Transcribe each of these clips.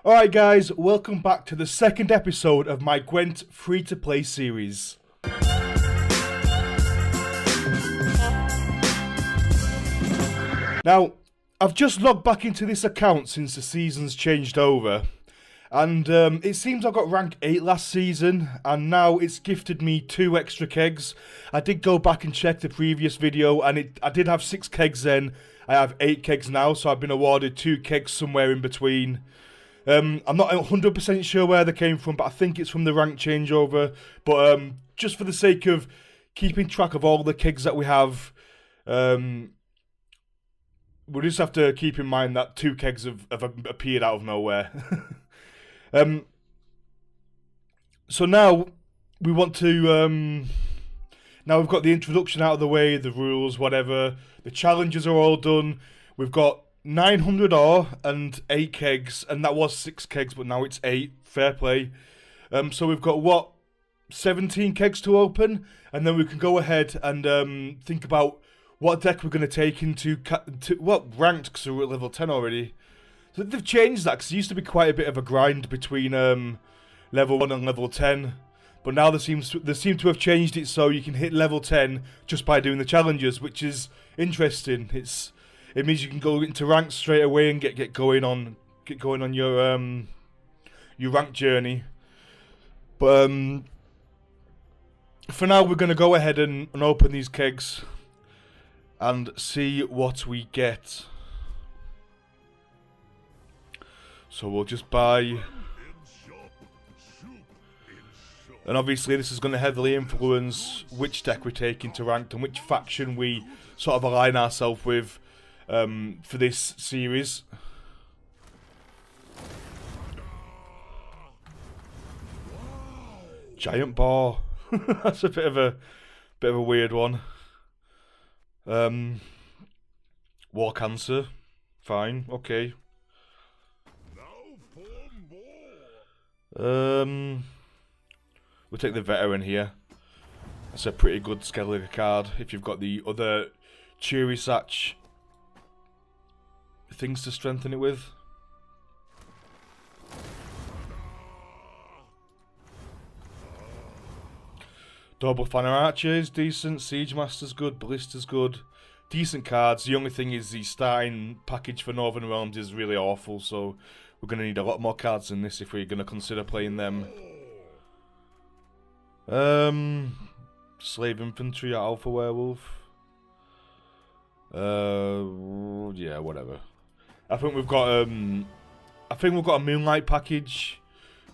Alright guys, welcome back to the second episode of my Gwent free-to-play series. Now, I've just logged back into this account since the season's changed over. And it seems I got rank 8 last season, and now it's gifted me 2 extra kegs. I did go back and check the previous video, and I did have 6 kegs then. I have 8 kegs now, so I've been awarded 2 kegs somewhere in between. I'm not 100% sure where they came from, but I think it's from the rank changeover. But just for the sake of keeping track of all the kegs that we have, we'll just have to keep in mind that 2 kegs have appeared out of nowhere. So now we want to, now we've got the introduction out of the way, the rules, whatever. The challenges are all done. We've got 900 ore and 8 kegs, and that was 6 kegs, but now it's 8. Fair play. So we've got, 17 kegs to open, and then we can go ahead and think about what deck we're going to take into, ranked, because we're at level 10 already. So they've changed that, because it used to be quite a bit of a grind between level 1 and level 10. But now they seem to have changed it so you can hit level 10 just by doing the challenges, which is interesting. It means you can go into ranks straight away and get going on your rank journey. But for now, we're going to go ahead and open these kegs and see what we get. So we'll just buy. And obviously this is going to heavily influence which deck we take into ranked and which faction we sort of align ourselves with for this series. Giant boar. That's a bit of a weird one. War cancer. Fine, okay. We'll take the veteran here. That's a pretty good Skellige card if you've got the other Churisach things to strengthen it with. Double Fanner Archer is decent, Siege Master's good, Ballista's good. Decent cards. The only thing is the starting package for Northern Realms is really awful, so we're going to need a lot more cards than this if we're going to consider playing them. Slave Infantry at Alpha Werewolf. Yeah, whatever. I think we've got a Moonlight package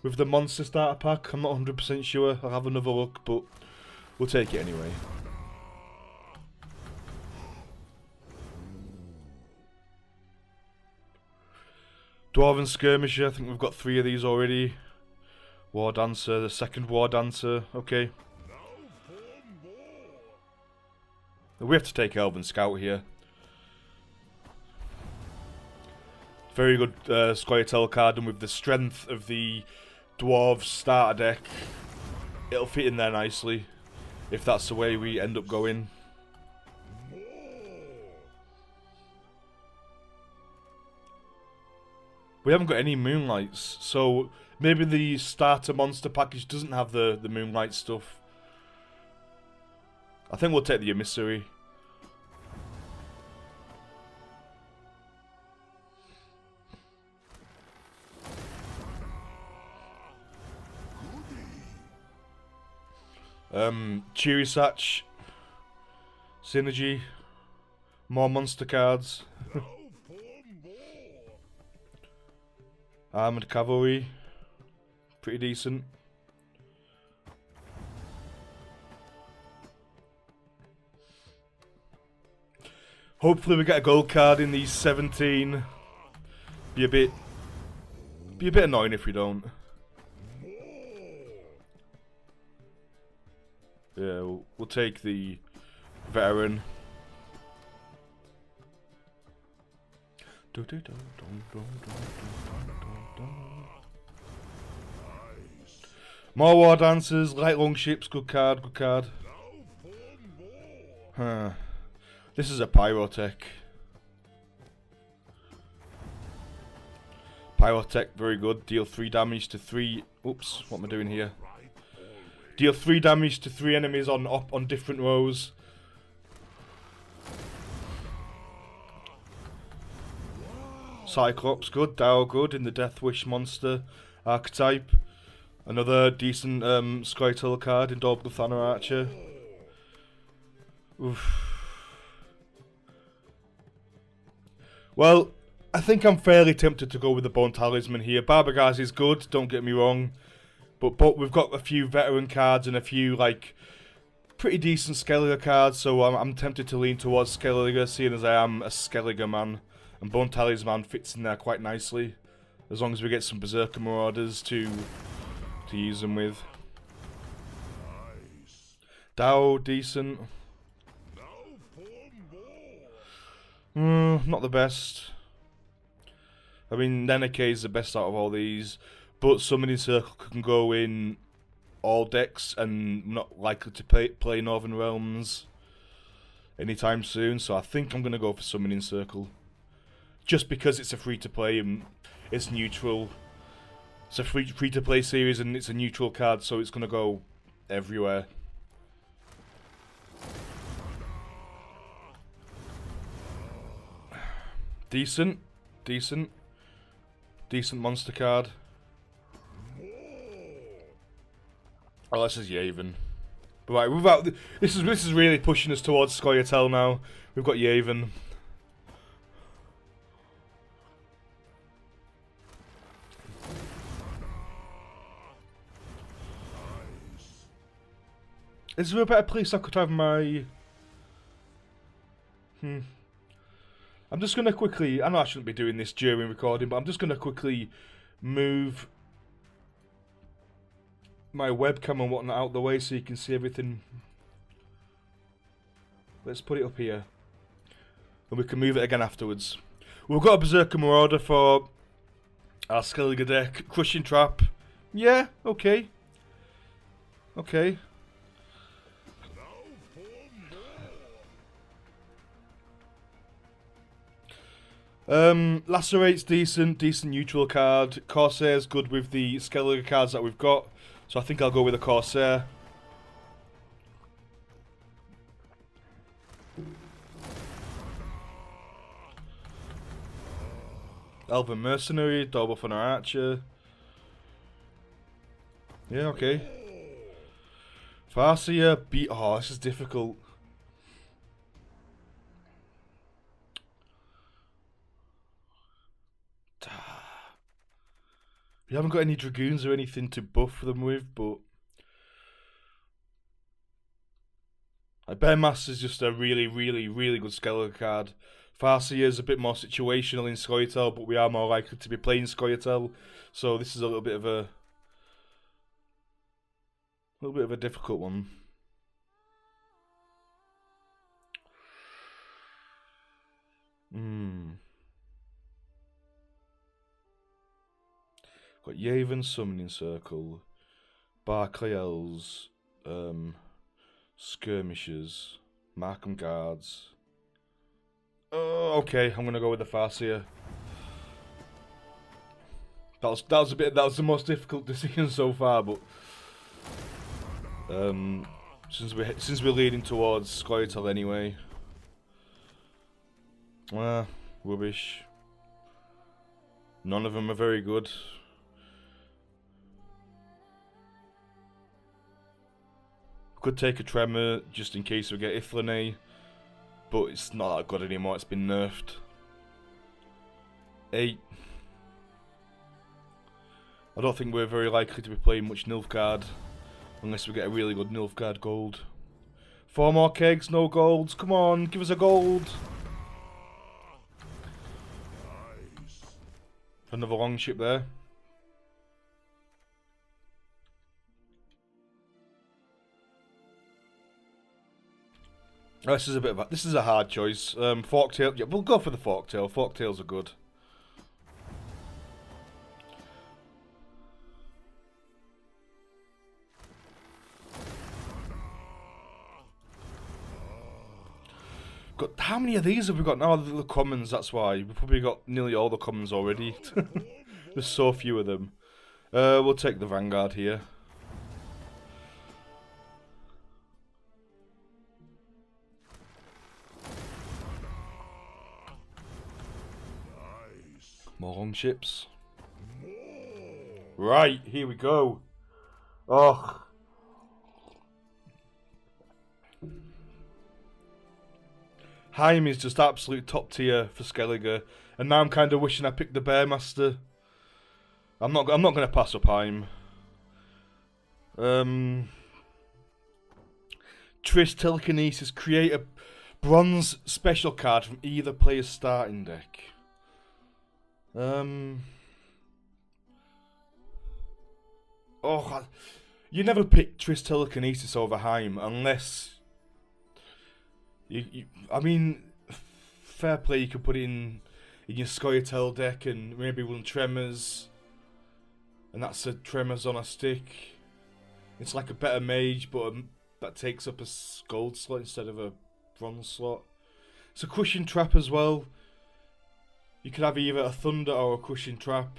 with the Monster Starter Pack. I'm not 100% sure. I'll have another look, but we'll take it anyway. Dwarven Skirmisher. I think we've got 3 of these already. War Dancer, the second War Dancer, okay. We have to take Elven Scout here. Very good Scoia'tael card, and with the strength of the Dwarves starter deck, it'll fit in there nicely, if that's the way we end up going. We haven't got any Moonlights, so maybe the starter monster package doesn't have the Moonlight stuff. I think we'll take the Emissary. Churisach. Synergy. More monster cards. Armoured Cavalry. Pretty decent. Hopefully we get a gold card in these 17. Be a bit annoying if we don't. Yeah, we'll take the veteran. More War Dancers, Light Longships, good card, good card. Huh. This is a Pyrotech. Pyrotech, very good. Deal 3 damage to 3... Oops, what am I doing here? Deal 3 damage to 3 enemies on different rows. Cyclops, good. Dow, good. In the Death Wish monster archetype. Another decent Skytel card in Double Thunder Archer. Oof. Well, I think I'm fairly tempted to go with the Bone Talisman here. Barbagaz is good, don't get me wrong. But we've got a few veteran cards and a few, like, pretty decent Skelliger cards. So I'm tempted to lean towards Skelliger, seeing as I am a Skelliger man. And Bone Talisman fits in there quite nicely. As long as we get some Berserker Marauders to use them with. Dow, decent. Not the best. I mean, Neneke is the best out of all these. But Summoning Circle can go in all decks and not likely to play Northern Realms anytime soon. So I think I'm going to go for Summoning Circle. Just because it's a free-to-play and it's neutral. It's a free-to-play series and it's a neutral card, so it's going to go everywhere. Decent monster card. Oh, this is Yavin. But right, this is really pushing us towards Scoia'tael now. We've got Yavin. Is there a better place I could have my... I'm just going to quickly... I know I shouldn't be doing this during recording, but I'm just going to quickly move my webcam and whatnot out the way so you can see everything. Let's put it up here. And we can move it again afterwards. We've got a Berserker Marauder for our Skelliger deck. Crushing Trap. Yeah, okay. Okay. Lacerate's decent neutral card. Corsair's good with the Skelliger cards that we've got, so I think I'll go with a Corsair. Elven Mercenary, Double Thunder Archer. Yeah, okay. Farseer, oh, this is difficult. We haven't got any Dragoons or anything to buff them with, but Bearmaster's just a really good Skelliger card. Farseer is a bit more situational in Scoia'tael, but we are more likely to be playing Scoia'tael, so this is a little bit of a difficult one. Got Yavin, Summoning Circle, Barclayels, Skirmishers, Markham Guards. Oh, okay, I'm gonna go with the Farseer. That was the most difficult decision so far, but since we're leading towards Scoia'tael anyway. Rubbish. None of them are very good. Could take a Tremor just in case we get Ithlane, but it's not that good anymore, it's been nerfed. 8. I don't think we're very likely to be playing much Nilfgaard, unless we get a really good Nilfgaard gold. 4 more kegs, no golds, come on, give us a gold! Another long ship there. This is a hard choice. Forktail, yeah, we'll go for the Forktail. Forktails are good. How many of these have we got now? The commons, that's why. We've probably got nearly all the commons already. There's so few of them. We'll take the Vanguard here. More longships. Right, here we go. Oh. Heim is just absolute top tier for Skellige, and now I'm kind of wishing I picked the Bearmaster. I'm not going to pass up Heim. Triss Telekinesis, create a bronze special card from either player's starting deck. You never pick Triss Telekinesis over Heim unless I mean, fair play. You could put it in your Scoia'tael deck and maybe run Tremors, and that's a Tremors on a stick. It's like a better mage, but that takes up a gold slot instead of a bronze slot. It's a Crushing Trap as well. You could have either a Thunder or a Crushing Trap.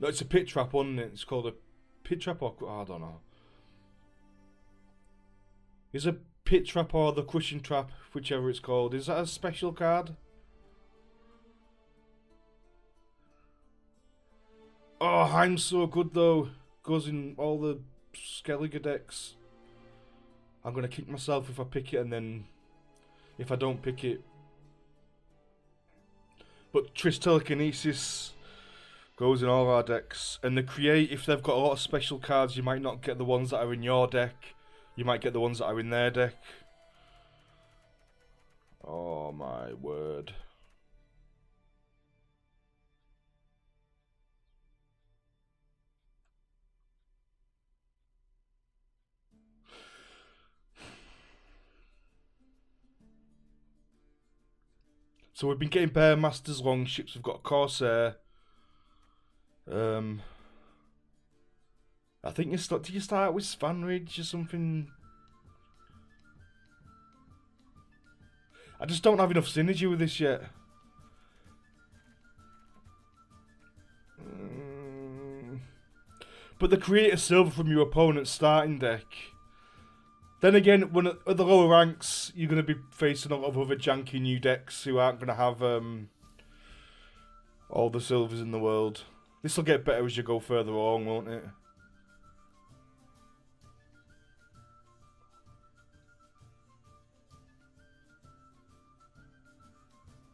No, it's a Pit Trap, wasn't it? It's called a Pit Trap or... I don't know. Is a Pit Trap or the Crushing Trap, whichever it's called, is that a special card? Oh, Heim's so good though. Goes in all the Skellige decks. I'm going to kick myself if I pick it and then if I don't pick it. But Triss Telekinesis goes in all our decks. And the Create, if they've got a lot of special cards, you might not get the ones that are in your deck. You might get the ones that are in their deck. Oh my word. So we've been getting Bearmasters, Longships, we've got Corsair. I think did you start with Svanridge or something? I just don't have enough synergy with this yet. But the create a silver from your opponent's starting deck. Then again, when at the lower ranks, you're going to be facing a lot of other janky new decks who aren't going to have all the silvers in the world. This will get better as you go further along, won't it?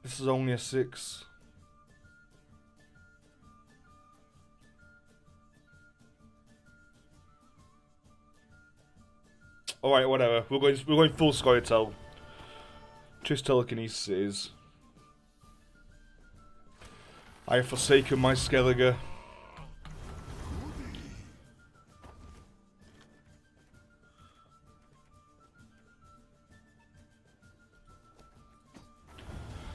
This is only a 6. Alright, whatever. We're going full Scoia'tael. Triss Telekinesis it is. I have forsaken my Skellige.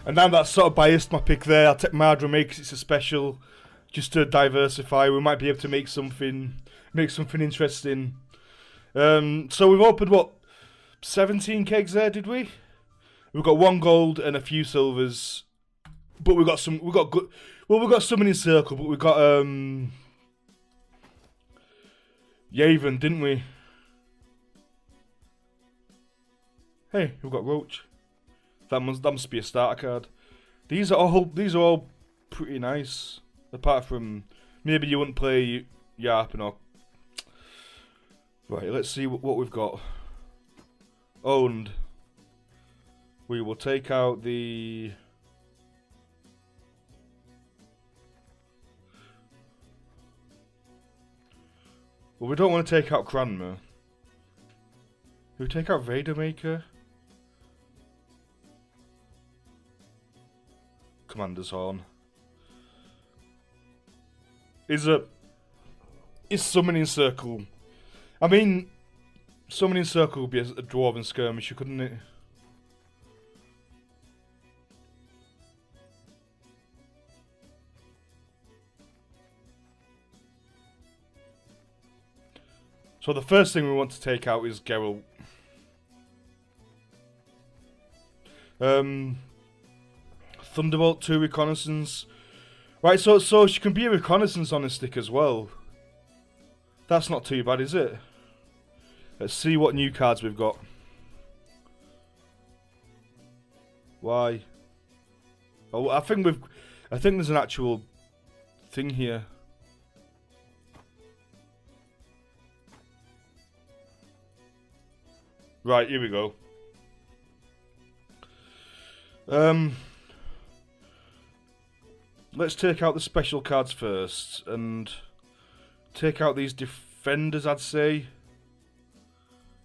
And now that's sort of biased my pick there. I'll take Mardra because it's a special, just to diversify. We might be able to make something interesting. So we've opened what, 17 kegs there, did we? We've got 1 gold and a few silvers, but we've got some in circle, but we've got Yavin, didn't we? Hey, we've got Roach. That must be a starter card. These are all pretty nice. Apart from maybe you wouldn't play Yarpin or. Right, let's see what we've got. Owned. We will take out the. Well, we don't want to take out Cranmer. We take out Vader Maker. Commander's Horn. Is Summoning Circle. I mean, Summoning Circle would be a Dwarven Skirmisher, couldn't it? So the first thing we want to take out is Geralt. Thunderbolt, 2 reconnaissance. Right, so she can be a reconnaissance on a stick as well. That's not too bad, is it? Let's see what new cards we've got. Why? Oh, I think there's an actual thing here. Right, here we go. Let's take out the special cards first and take out these defenders, I'd say.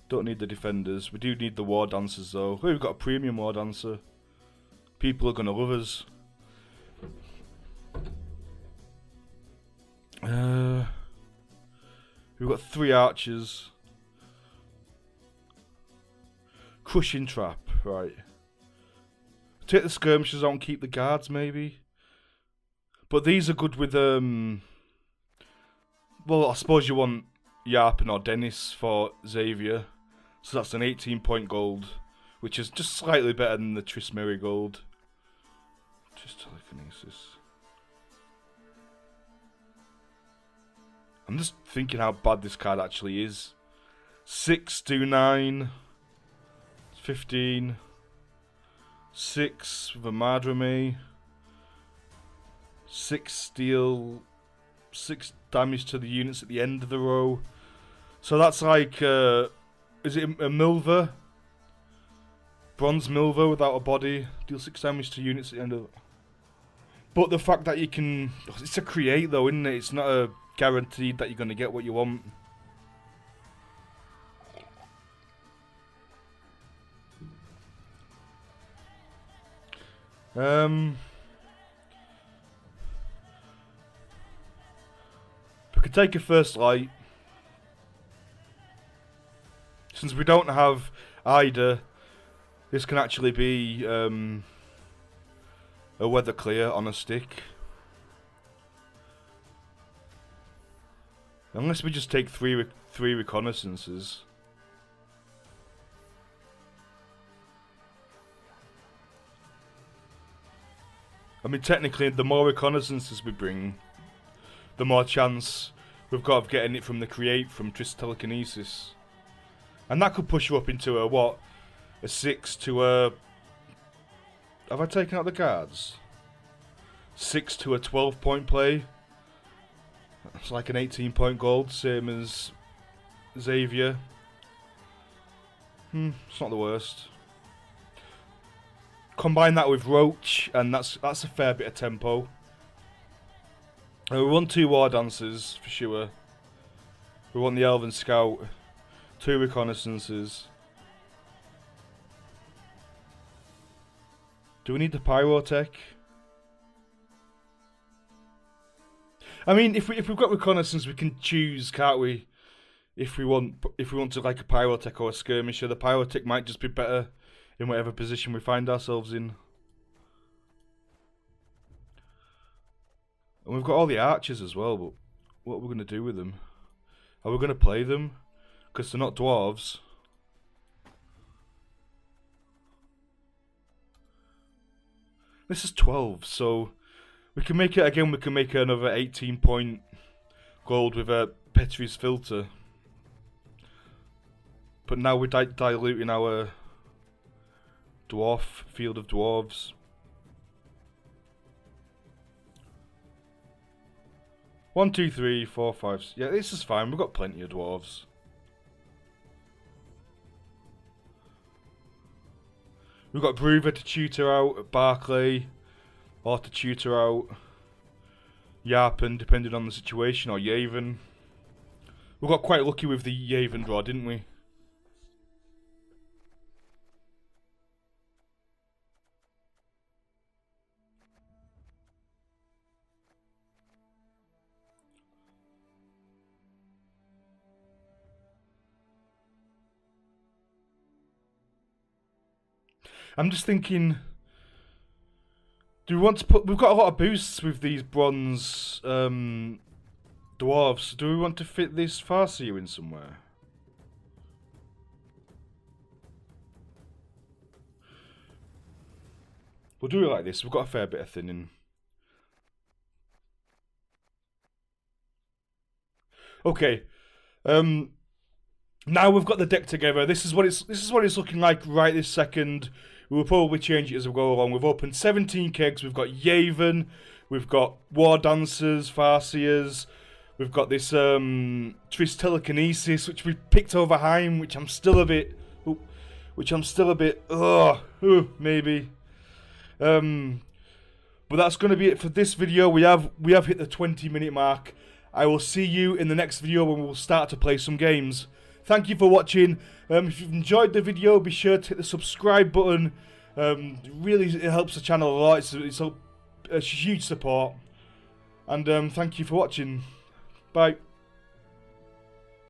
Don't need the defenders. We do need the war dancers though. Oh, we've got a premium war dancer. People are gonna love us. We've got 3 archers. Crushing trap, right. Take the skirmishers out and keep the guards maybe. But these are good with well, I suppose you want Yarpen or Dennis for Xavier. So that's an 18-point gold, which is just slightly better than the Triss Merigold. Triss Telekinesis. I'm just thinking how bad this card actually is. 6 do 9. 15. 6 with a Madrame. 6 steel. 6 damage to the units at the end of the row. So that's like, is it a Milver? Bronze Milver without a body. Deal 6 damage to units at the end of... But the fact that you can... It's a create though, isn't it? It's not a guaranteed that you're going to get what you want. We could take a first light. Since we don't have Ida, this can actually be a weather clear on a stick. Unless we just take three reconnaissances. I mean, technically, the more reconnaissances we bring, the more chance we've got of getting it from the create from Triss Telekinesis. And that could push you up into a, what? A 6 to a... Have I taken out the guards? 6 to a 12-point play. It's like an 18-point gold, same as Xavier. It's not the worst. Combine that with Roach, and that's a fair bit of tempo. We want 2 war dancers for sure. We want the Elven Scout, 2 reconnaissances. Do we need the Pyrotech? I mean, if we've got reconnaissance, we can choose, can't we? If we want to like a Pyrotech or a Skirmisher, the Pyrotech might just be better in whatever position we find ourselves in. And we've got all the archers as well, but what are we going to do with them? Are we going to play them? Because they're not dwarves. This is 12, so we can make it again. We can make another 18-point gold with a Petri's filter. But now we're diluting our dwarf field of dwarves. One, two, three, four, five. Yeah, this is fine. We've got plenty of dwarves. We've got Bruver to tutor out, Barclay, or to tutor out Yarpen, depending on the situation, or Yavin. We got quite lucky with the Yavin draw, didn't we? I'm just thinking, do we want to put... We've got a lot of boosts with these bronze dwarves. Do we want to fit this Farseer in somewhere? We'll do it like this. We've got a fair bit of thinning. Okay. Now we've got the deck together. This is what it's looking like right this second. We will probably change it as we go along. We've opened 17 kegs. We've got Yavin. We've got War Dancers, Farseers. We've got this Tris Telekinesis, which we picked over Heim, which I'm still a bit, maybe. But that's going to be it for this video. We have hit the 20-minute mark. I will see you in the next video when we'll start to play some games. Thank you for watching. If you've enjoyed the video, be sure to hit the subscribe button. Really, it helps the channel a lot. It's a huge support. And thank you for watching. Bye.